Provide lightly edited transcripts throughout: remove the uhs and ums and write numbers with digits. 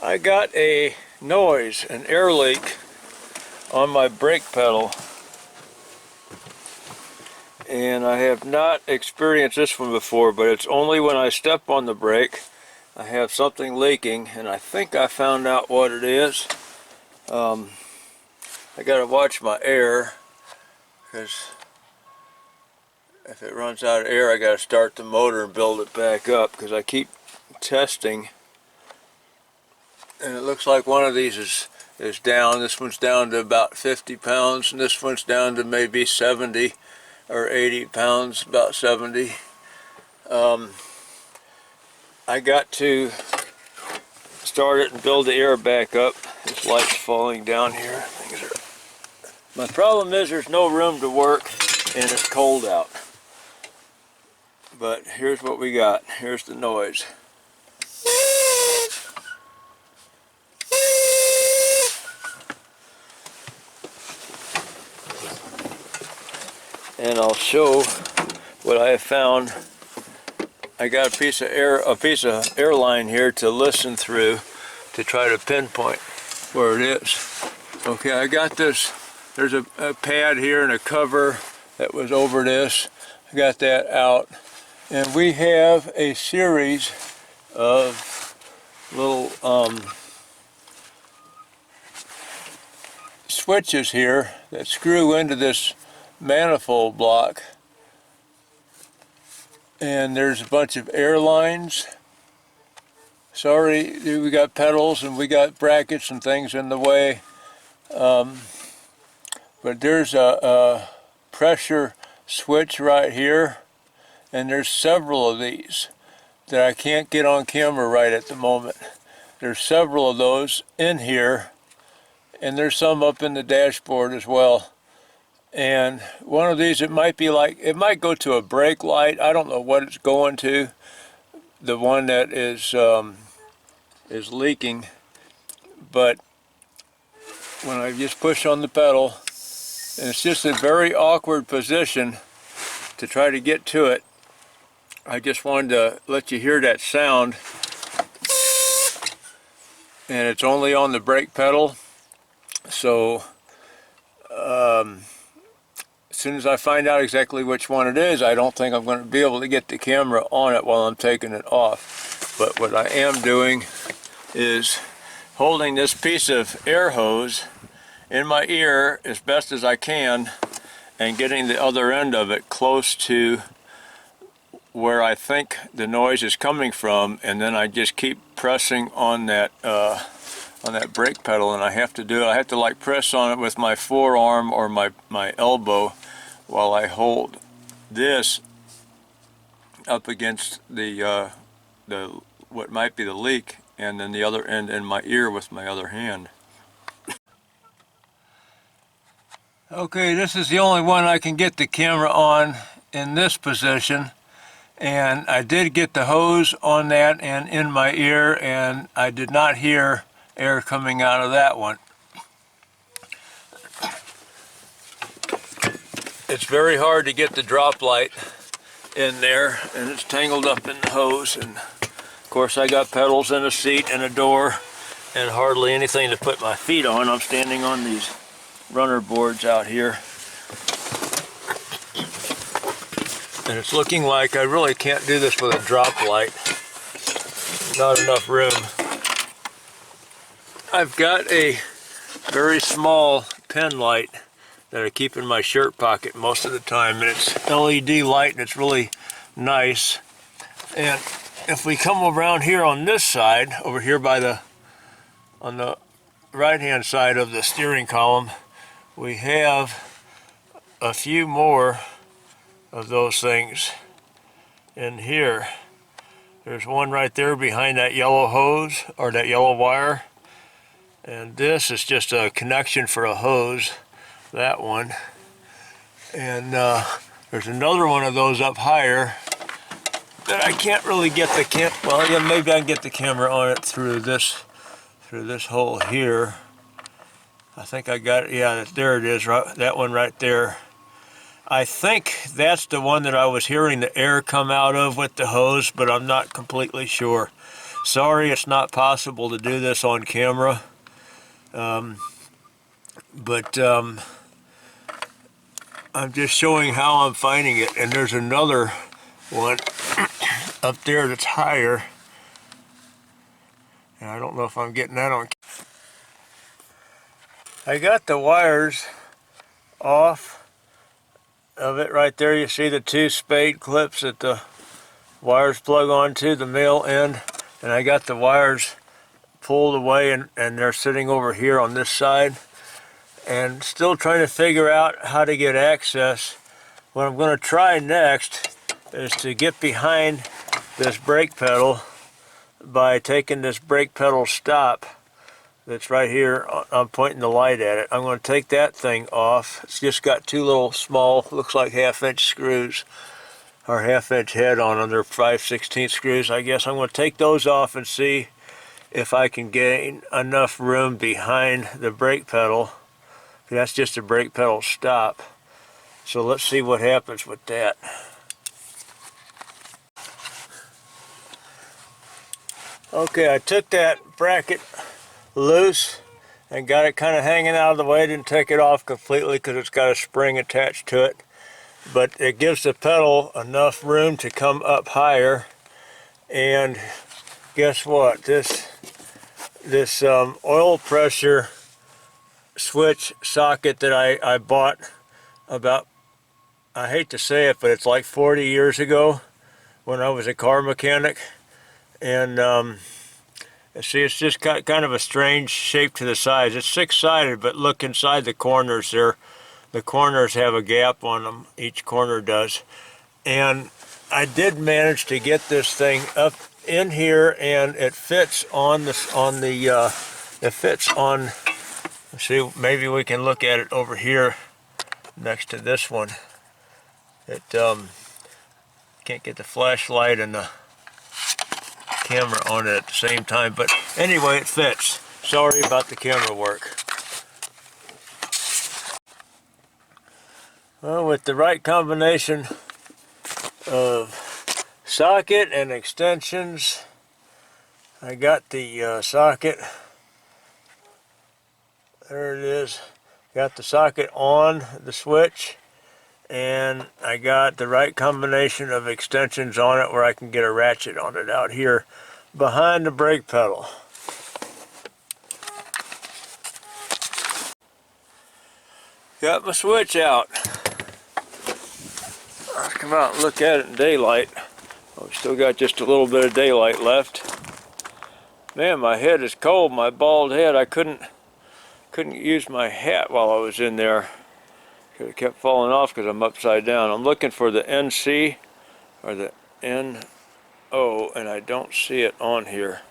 I got a noise, an air leak on my brake pedal, and I have not experienced this one before, but it's only when I step on the brake I have something leaking, and I think I found out what it is. I gotta watch my air, because if it runs out of air I gotta start the motor and build it back up, because I keep testing. And it looks like one of these is down. This one's down to about 50 pounds, and this one's down to maybe 70 or 80 pounds, about 70. I got to start it and build the air back up. This light's falling down here. My problem is there's no room to work and it's cold out. But here's what we got. Here's the noise. And I'll show what I have found. I got a piece of air line here to listen through to try to pinpoint where it is. Okay, I got this. There's a pad here and a cover that was over this. I got that out, and we have a series of little switches here that screw into this manifold block, and there's a bunch of air lines. Sorry, we got pedals and we got brackets and things in the way, but there's a pressure switch right here, and there's several of these that I can't get on camera right at the moment. There's several of those in here, and there's some up in the dashboard as well. And one of these, it might go to a brake light. I don't know what it's going to. The one that is leaking, but when I just push on the pedal, and it's just a very awkward position to try to get to it. I just wanted to let you hear that sound, and it's only on the brake pedal. So as soon as I find out exactly which one it is, I don't think I'm going to be able to get the camera on it while I'm taking it off. But what I am doing is holding this piece of air hose in my ear as best as I can and getting the other end of it close to where I think the noise is coming from, and then I just keep pressing on that brake pedal, and I have to like press on it with my forearm or my elbow while I hold this up against the what might be the leak, and then the other end in my ear with my other hand. Okay, this is the only one I can get the camera on in this position, and I did get the hose on that and in my ear, and I did not hear air coming out of that one. It's very hard to get the drop light in there, and it's tangled up in the hose, and of course I got pedals and a seat and a door and hardly anything to put my feet on. I'm standing on these runner boards out here, and it's looking like I really can't do this with a drop light. Not enough room. I've got a very small pen light that I keep in my shirt pocket most of the time, and it's LED light, and it's really nice. And if we come around here on this side, over here on the right hand side of the steering column, we have a few more of those things in here. There's one right there behind that yellow hose, or that yellow wire, and this is just a connection for a hose, that one. And there's another one of those up higher that I can't really get the well, yeah, maybe I can get the camera on it through this hole here. I think I got it. Yeah, there it is, right, that one right there. I think that's the one that I was hearing the air come out of with the hose, but I'm not completely sure. Sorry it's not possible to do this on camera, but I'm just showing how I'm finding it. And there's another one up there that's higher, and I don't know if I'm getting that on. I got the wires off of it right there. You see the two spade clips that the wires plug onto, the male end, and I got the wires pulled away, and they're sitting over here on this side, and still trying to figure out how to get access. What I'm going to try next is to get behind this brake pedal by taking this brake pedal stop that's right here. I'm pointing the light at it. I'm going to take that thing off. It's just got two little small, looks like 1/2 inch screws, or 1/2 inch head on them. They're 5/16 screws, I guess. I'm going to take those off and see if I can gain enough room behind the brake pedal. That's just a brake pedal stop. So let's see what happens with that. Okay, I took that bracket loose and got it kind of hanging out of the way. Didn't take it off completely because it's got a spring attached to it, but it gives the pedal enough room to come up higher. And guess what? This oil pressure switch socket that I bought about, I hate to say it, but it's like 40 years ago when I was a car mechanic. And see, it's just got kind of a strange shape to the sides. It's 6-sided, but look inside the corners there. The corners have a gap on them. Each corner does. And I did manage to get this thing up in here, and it fits on this, it fits on. See, maybe we can look at it over here next to this one. It can't get the flashlight and the camera on it at the same time, but anyway, it fits. Sorry about the camera work. Well, with the right combination of socket and extensions, I got the socket. There it is. Got the socket on the switch, and I got the right combination of extensions on it where I can get a ratchet on it out here behind the brake pedal. Got my switch out. Let's come out and look at it in daylight. Oh, we still got just a little bit of daylight left. Man, my head is cold. My bald head. I couldn't use my hat while I was in there. It kept falling off because I'm upside down. I'm looking for the NC or the NO, and I don't see it on here.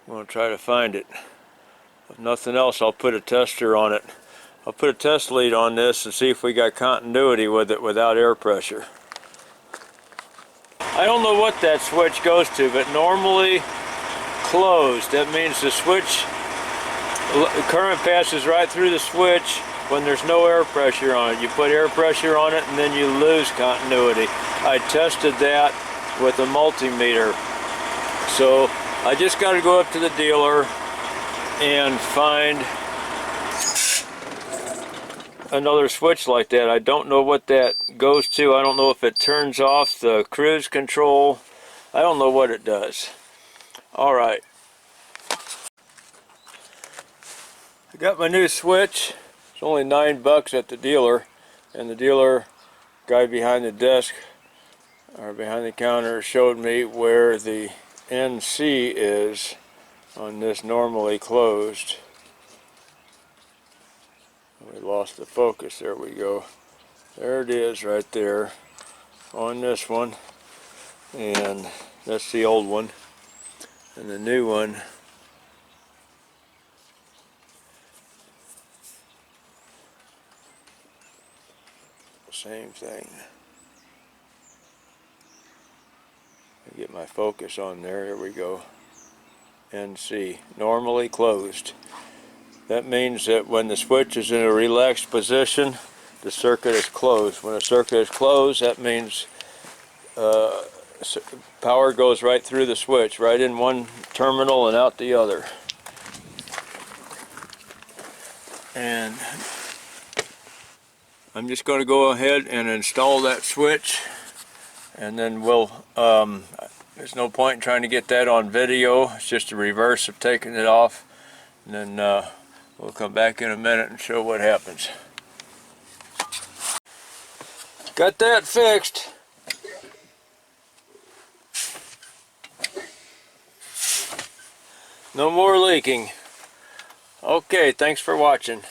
I'm going to try to find it. If nothing else, I'll put a tester on it. I'll put a test lead on this and see if we got continuity with it without air pressure. I don't know what that switch goes to, but normally closed. That means the switch, current passes right through the switch when there's no air pressure on it. You put air pressure on it and then you lose continuity. I tested that with a multimeter. So I just got to go up to the dealer and find another switch like that. I don't know what that goes to. I don't know if it turns off the cruise control. I don't know what it does. Alright. I got my new switch. It's only $9 at the dealer, and the dealer guy behind the desk or behind the counter showed me where the NC is on this normally closed. We lost the focus. There we go. There it is right there on this one, and that's the old one, and the new one same thing. Get my focus on there. Here we go. NC, normally closed. That means that when the switch is in a relaxed position, the circuit is closed. When a circuit is closed, that means power goes right through the switch, right in one terminal and out the other. And I'm just going to go ahead and install that switch, and then we'll, there's no point in trying to get that on video. It's just a reverse of taking it off, and then we'll come back in a minute and show what happens. Got that fixed. No more leaking. Okay, thanks for watching.